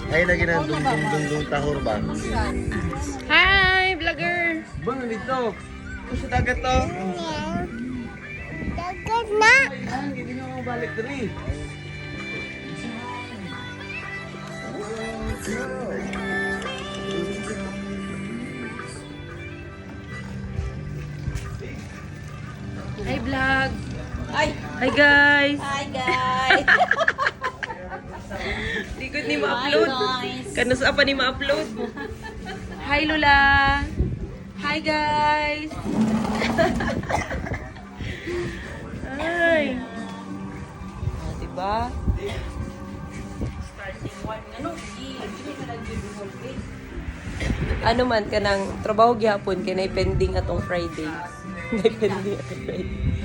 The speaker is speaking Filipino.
Ay, lagi na dung tahor ba? Hi, vlogger! Bang, dito. Ito sa dagat to. Dagat na. Ah, hindi na ako balik dali. Hi, vlog! Ay! Hi, guys! Hi guys! Likod ni ma-upload. guys! Kanus apa ni ma-upload? Hi, Lula! Hi, guys! Hi! Oh, diba? Starting one. Ano? Hindi ka nag-give Ano man ka ng trabaho gyapon kay nay pending atong Friday. Nay pending atong Friday.